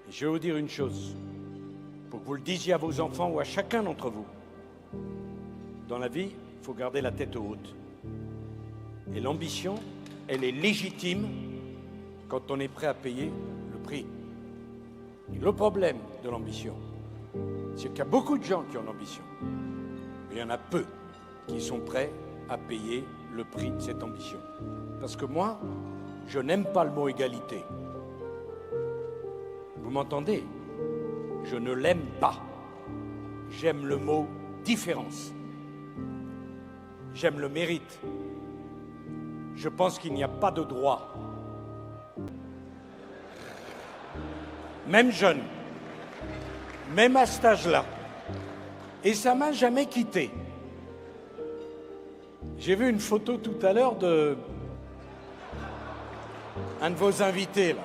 Et je vais vous dire une chose, pour que vous le disiez à vos enfants ou à chacun d'entre vous. Dans la vie, il faut garder la tête haute. Et l'ambition, elle est légitime quand on est prêt à payer le prix. Et le problème de l'ambition, c'est qu'il y a beaucoup de gens qui ont l'ambition, mais il y en a peu qui sont prêts à payer le prix de cette ambition. Parce que moi, je n'aime pas le mot égalité. Vous m'entendez? Je ne l'aime pas. J'aime le mot différence. J'aime le mérite. Je pense qu'il n'y a pas de droit. Même jeune, même à cet âge-là. Et ça ne m'a jamais quitté. J'ai vu une photo tout à l'heure de un de vos invités, là.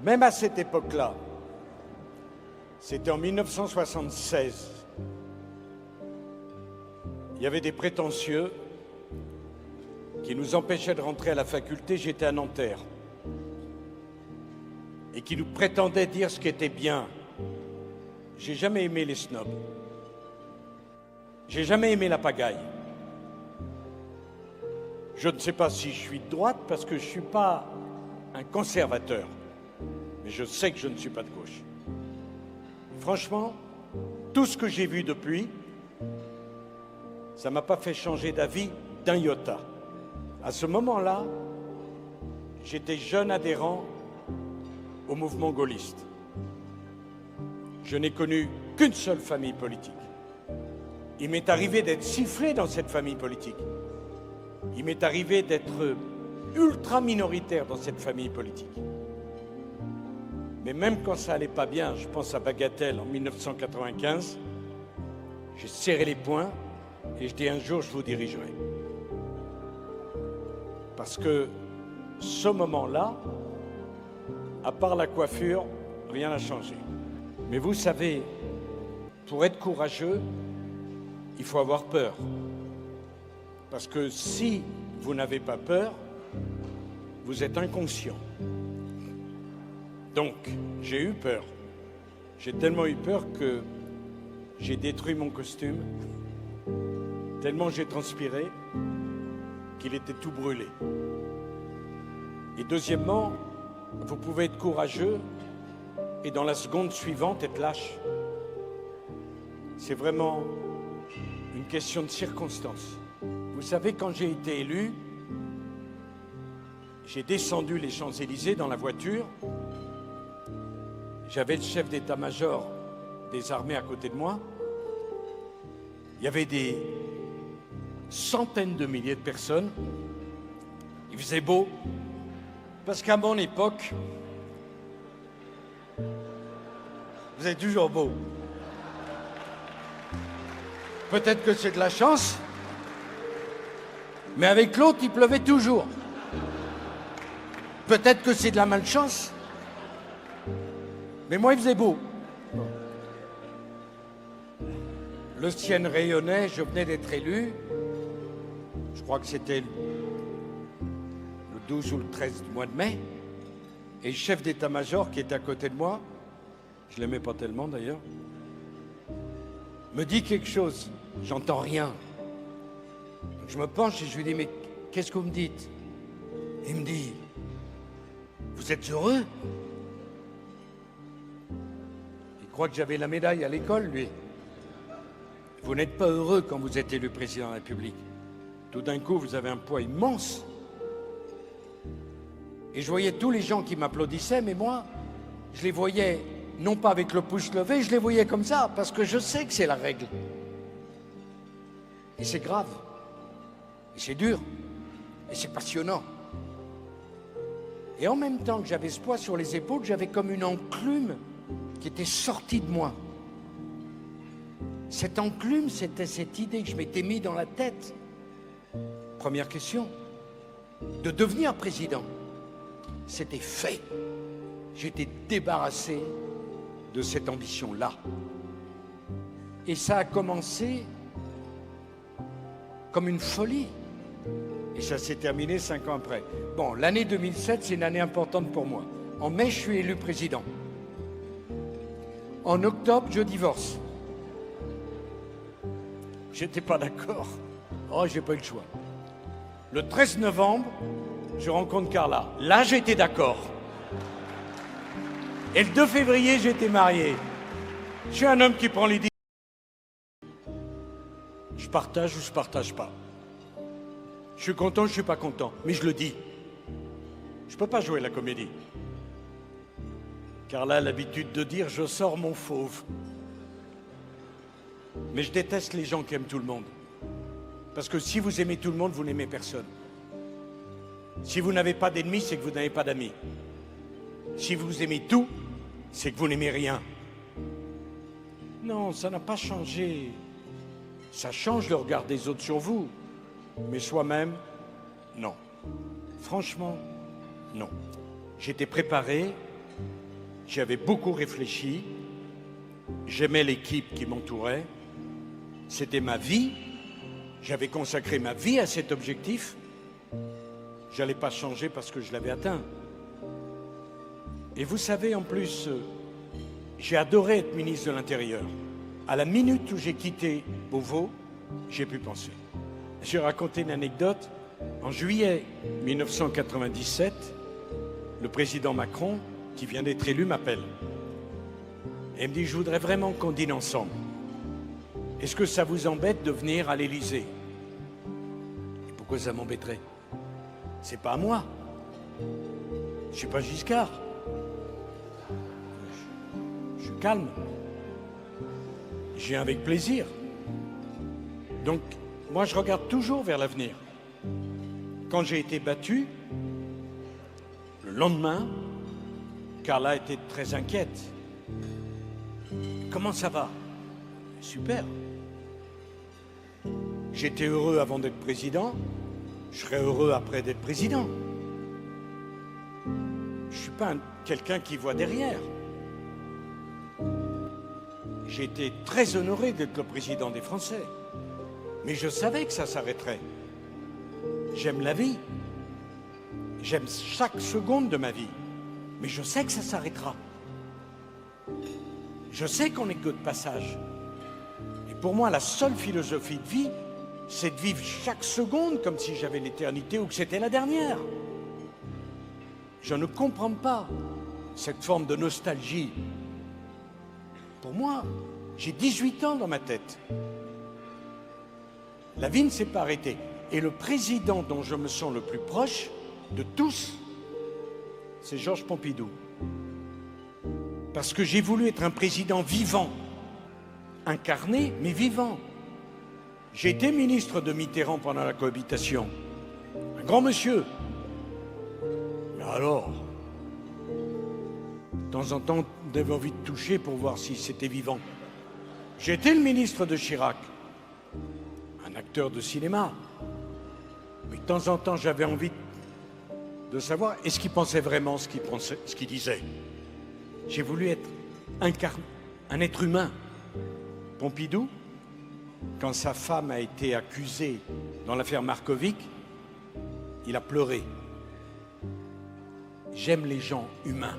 Même à cette époque-là, c'était en 1976, il y avait des prétentieux qui nous empêchaient de rentrer à la faculté, j'étais à Nanterre, et qui nous prétendaient dire ce qui était bien. J'ai jamais aimé les snobs. J'ai jamais aimé la pagaille. Je ne sais pas si je suis de droite parce que je ne suis pas un conservateur, mais je sais que je ne suis pas de gauche. Franchement, tout ce que j'ai vu depuis, ça ne m'a pas fait changer d'avis d'un iota. À ce moment-là, j'étais jeune adhérent au mouvement gaulliste. Je n'ai connu qu'une seule famille politique. Il m'est arrivé d'être sifflé dans cette famille politique. Il m'est arrivé d'être ultra minoritaire dans cette famille politique. Mais même quand ça allait pas bien, je pense à Bagatelle en 1995, j'ai serré les poings et je dis un jour je vous dirigerai. Parce que ce moment-là, à part la coiffure, rien n'a changé. Mais vous savez, pour être courageux, il faut avoir peur. Parce que si vous n'avez pas peur, vous êtes inconscient. Donc, j'ai eu peur. J'ai tellement eu peur que j'ai détruit mon costume, tellement j'ai transpiré qu'il était tout brûlé. Et deuxièmement, vous pouvez être courageux et dans la seconde suivante être lâche. C'est vraiment une question de circonstance. Vous savez, quand j'ai été élu, j'ai descendu les Champs-Élysées dans la voiture. J'avais le chef d'état-major des armées à côté de moi. Il y avait des centaines de milliers de personnes. Il faisait beau, parce qu'à mon époque, vous êtes toujours beau. Peut-être que c'est de la chance, mais avec l'autre, il pleuvait toujours. Peut-être que c'est de la malchance, mais moi, il faisait beau. Le ciel rayonnait, je venais d'être élu. Je crois que c'était le 12 ou le 13 du mois de mai. Et le chef d'état-major qui était à côté de moi, je ne l'aimais pas tellement d'ailleurs, me dit quelque chose. J'entends rien. Donc je me penche et je lui dis, mais qu'est-ce que vous me dites? Il me dit, vous êtes heureux? Il croit que j'avais la médaille à l'école, lui. Vous n'êtes pas heureux quand vous êtes élu président de la République. Tout d'un coup, vous avez un poids immense. Et je voyais tous les gens qui m'applaudissaient, mais moi, je les voyais non pas avec le pouce levé, je les voyais comme ça, parce que je sais que c'est la règle. Et c'est grave. Et c'est dur. Et c'est passionnant. Et en même temps que j'avais ce poids sur les épaules, j'avais comme une enclume qui était sortie de moi. Cette enclume, c'était cette idée que je m'étais mis dans la tête. Première question, de devenir président. C'était fait. J'étais débarrassé de cette ambition-là. Et ça a commencé comme une folie. Et ça s'est terminé 5 ans après. Bon, l'année 2007, c'est une année importante pour moi. En mai, je suis élu président. En octobre, je divorce. J'étais pas d'accord. Oh, j'ai pas eu le choix. Le 13 novembre, je rencontre Carla. Là, j'étais d'accord. Et le 2 février, j'étais marié. Je suis un homme qui prend les décisions. Je partage ou je partage pas. Je suis content, je suis pas content. Mais je le dis. Je peux pas jouer la comédie. Carla a l'habitude de dire « je sors mon fauve ». Mais je déteste les gens qui aiment tout le monde. Parce que si vous aimez tout le monde, vous n'aimez personne. Si vous n'avez pas d'ennemis, c'est que vous n'avez pas d'amis. Si vous aimez tout, c'est que vous n'aimez rien. Non, ça n'a pas changé. Ça change le regard des autres sur vous. Mais soi-même, non. Franchement, non. J'étais préparé, j'avais beaucoup réfléchi, j'aimais l'équipe qui m'entourait, c'était ma vie, j'avais consacré ma vie à cet objectif. Je n'allais pas changer parce que je l'avais atteint. Et vous savez, en plus, j'ai adoré être ministre de l'Intérieur. À la minute où j'ai quitté Beauvau, j'ai pu penser. J'ai raconté une anecdote. En juillet 1997, le président Macron, qui vient d'être élu, m'appelle. Et il me dit, je voudrais vraiment qu'on dîne ensemble. Est-ce que ça vous embête de venir à l'Élysée? Et pourquoi ça m'embêterait? C'est pas à moi. Je suis pas Giscard. Je suis calme. Je viens avec plaisir. Donc, moi, je regarde toujours vers l'avenir. Quand j'ai été battu, le lendemain, Carla était très inquiète. Comment ça va? Super. J'étais heureux avant d'être président, je serai heureux après d'être président. Je ne suis pas quelqu'un qui voit derrière. J'ai été très honoré d'être le président des Français. Mais je savais que ça s'arrêterait. J'aime la vie. J'aime chaque seconde de ma vie. Mais je sais que ça s'arrêtera. Je sais qu'on n'est que de passage. Et pour moi, la seule philosophie de vie, c'est de vivre chaque seconde comme si j'avais l'éternité ou que c'était la dernière. Je ne comprends pas cette forme de nostalgie. Pour moi, j'ai 18 ans dans ma tête. La vie ne s'est pas arrêtée. Et le président dont je me sens le plus proche de tous, c'est Georges Pompidou. Parce que j'ai voulu être un président vivant, incarné, mais vivant. J'ai été ministre de Mitterrand pendant la cohabitation. Un grand monsieur. Mais alors, de temps en temps, on avait envie de toucher pour voir si c'était vivant. J'ai été le ministre de Chirac, un acteur de cinéma. Mais de temps en temps, j'avais envie de savoir, est-ce qu'il pensait vraiment ce qu'il disait? J'ai voulu être un être humain. Pompidou, quand sa femme a été accusée dans l'affaire Markovic, il a pleuré. J'aime les gens humains.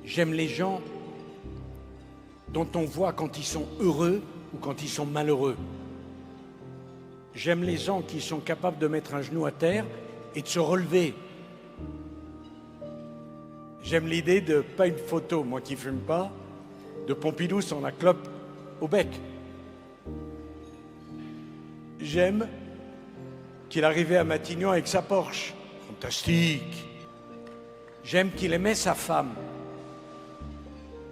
J'aime les gens dont on voit quand ils sont heureux ou quand ils sont malheureux. J'aime les gens qui sont capables de mettre un genou à terre et de se relever. J'aime l'idée de, pas une photo, moi qui ne fume pas, de Pompidou sans la clope au bec. J'aime qu'il arrivait à Matignon avec sa Porsche. Fantastique. J'aime qu'il aimait sa femme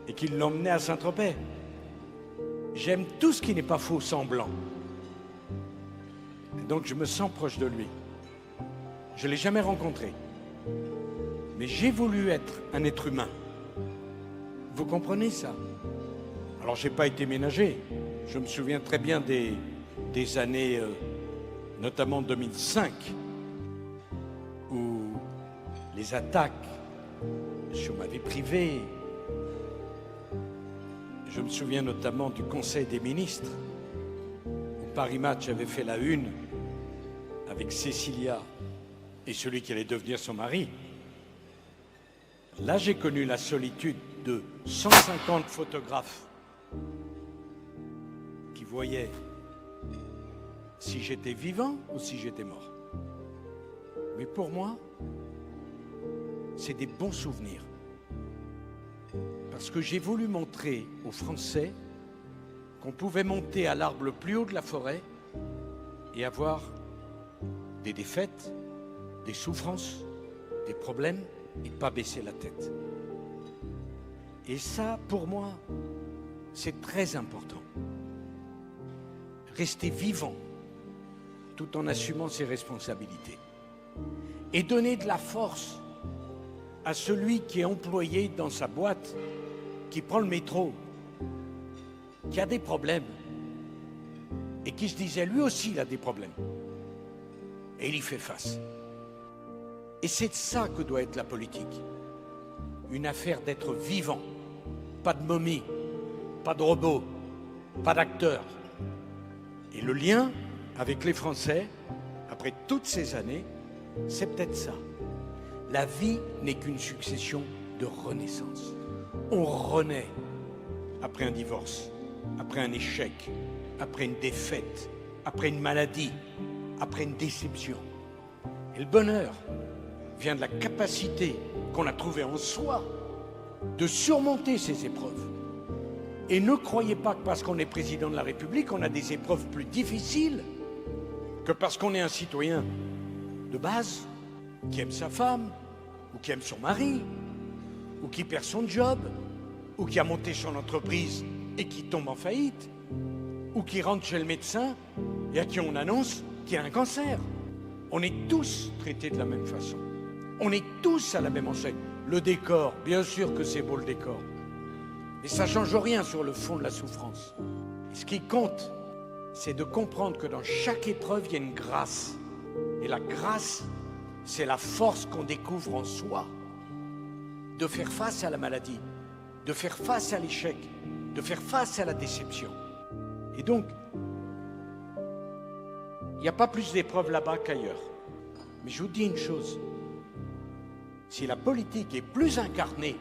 et qu'il l'emmenait à Saint-Tropez. J'aime tout ce qui n'est pas faux semblant. Et donc je me sens proche de lui. Je ne l'ai jamais rencontré. Mais j'ai voulu être un être humain. Vous comprenez ça? Alors, je n'ai pas été ménagé. Je me souviens très bien des années, notamment 2005, où les attaques sur ma vie privée. Je me souviens notamment du Conseil des ministres, où Paris Match avait fait la une avec Cécilia et celui qui allait devenir son mari. Là, j'ai connu la solitude de 150 photographes qui voyaient si j'étais vivant ou si j'étais mort. Mais pour moi, c'est des bons souvenirs. Parce que j'ai voulu montrer aux Français qu'on pouvait monter à l'arbre le plus haut de la forêt et avoir des défaites, des souffrances, des problèmes et pas baisser la tête. Et ça, pour moi, c'est très important. Rester vivant tout en assumant ses responsabilités. Et donner de la force à celui qui est employé dans sa boîte, qui prend le métro, qui a des problèmes et qui se disait lui aussi il a des problèmes. Et il y fait face. Et c'est de ça que doit être la politique. Une affaire d'être vivant, pas de momie, pas de robot, pas d'acteur. Et le lien avec les Français, après toutes ces années, c'est peut-être ça. La vie n'est qu'une succession de renaissances. On renaît après un divorce, après un échec, après une défaite, après une maladie, après une déception. Et le bonheur vient de la capacité qu'on a trouvée en soi de surmonter ces épreuves. Et ne croyez pas que parce qu'on est président de la République, on a des épreuves plus difficiles que parce qu'on est un citoyen de base, qui aime sa femme, ou qui aime son mari, ou qui perd son job, ou qui a monté son entreprise et qui tombe en faillite, ou qui rentre chez le médecin et à qui on annonce qu'il a un cancer. On est tous traités de la même façon. On est tous à la même enseigne. Le décor, bien sûr que c'est beau le décor, mais ça ne change rien sur le fond de la souffrance. Et ce qui compte, c'est de comprendre que dans chaque épreuve, il y a une grâce. Et la grâce, c'est la force qu'on découvre en soi, de faire face à la maladie, de faire face à l'échec, de faire face à la déception. Et donc, il n'y a pas plus d'épreuves là-bas qu'ailleurs. Mais je vous dis une chose, si la politique est plus incarnée,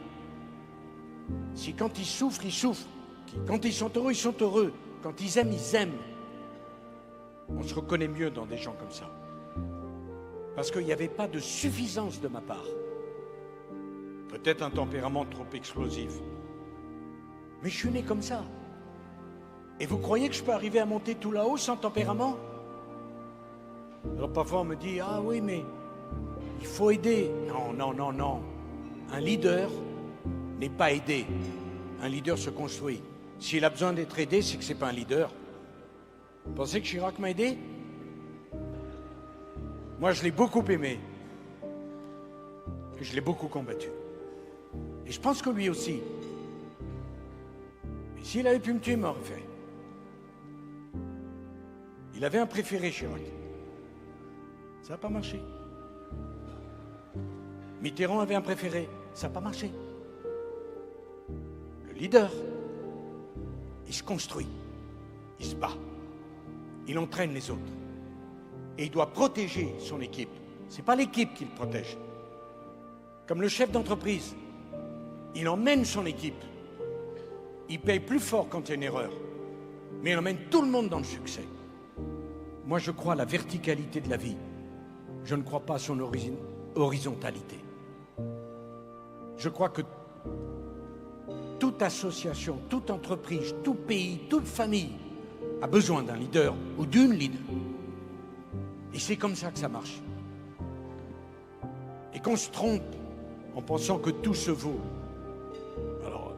si quand ils souffrent, ils souffrent, quand ils sont heureux, quand ils aiment, on se reconnaît mieux dans des gens comme ça. Parce qu'il n'y avait pas de suffisance de ma part. Peut-être un tempérament trop explosif. Mais je suis né comme ça. Et vous croyez que je peux arriver à monter tout là-haut sans tempérament? Alors parfois on me dit, ah oui, mais il faut aider. Non. Un leader n'est pas aidé. Un leader se construit. S'il a besoin d'être aidé, c'est que ce n'est pas un leader. Vous pensez que Chirac m'a aidé? Moi, je l'ai beaucoup aimé. Et je l'ai beaucoup combattu. Et je pense que lui aussi. Et s'il avait pu me tuer, il m'aurait fait. Il avait un préféré, Chirac. Ça n'a pas marché. Mitterrand avait un préféré. Ça n'a pas marché. Le leader, il se construit. Il se bat. Il entraîne les autres. Et il doit protéger son équipe. Ce n'est pas l'équipe qui le protège. Comme le chef d'entreprise, il emmène son équipe. Il paye plus fort quand il y a une erreur. Mais il emmène tout le monde dans le succès. Moi, je crois à la verticalité de la vie. Je ne crois pas à son horizontalité. Je crois que toute association, toute entreprise, tout pays, toute famille a besoin d'un leader ou d'une leader. Et c'est comme ça que ça marche. Et qu'on se trompe en pensant que tout se vaut. Alors,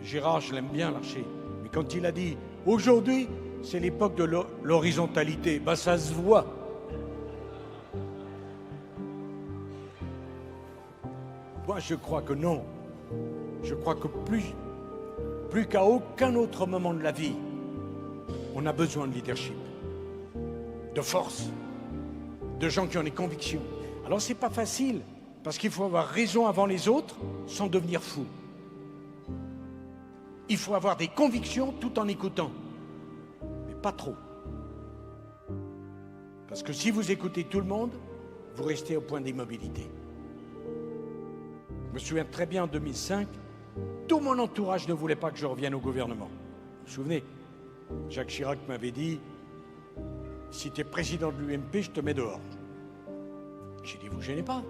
Gérard, je l'aime bien, Larcher, mais quand il a dit « Aujourd'hui, c'est l'époque de l'horizontalité », ben ça se voit. Moi, je crois que non. Je crois que plus qu'à aucun autre moment de la vie, on a besoin de leadership, de force, de gens qui ont des convictions. Alors c'est pas facile, parce qu'il faut avoir raison avant les autres sans devenir fou. Il faut avoir des convictions tout en écoutant, mais pas trop. Parce que si vous écoutez tout le monde, vous restez au point d'immobilité. me souviens très bien en 2005, tout mon entourage ne voulait pas que je revienne au gouvernement. Vous vous souvenez, Jacques Chirac m'avait dit, si tu es président de l'UMP, je te mets dehors. J'ai dit, vous gênez pas.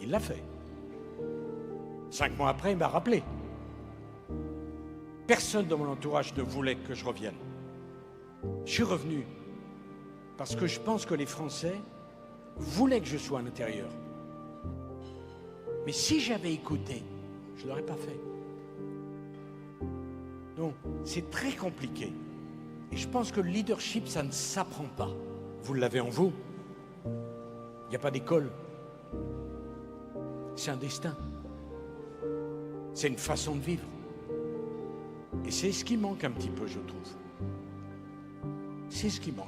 Il l'a fait. 5 mois après, il m'a rappelé. Personne dans mon entourage ne voulait que je revienne. Je suis revenu parce que je pense que les Français voulaient que je sois à l'intérieur. Mais si j'avais écouté, je ne l'aurais pas fait. Donc, c'est très compliqué. Et je pense que le leadership, ça ne s'apprend pas. Vous l'avez en vous. Il n'y a pas d'école. C'est un destin. C'est une façon de vivre. Et c'est ce qui manque un petit peu, je trouve. C'est ce qui manque.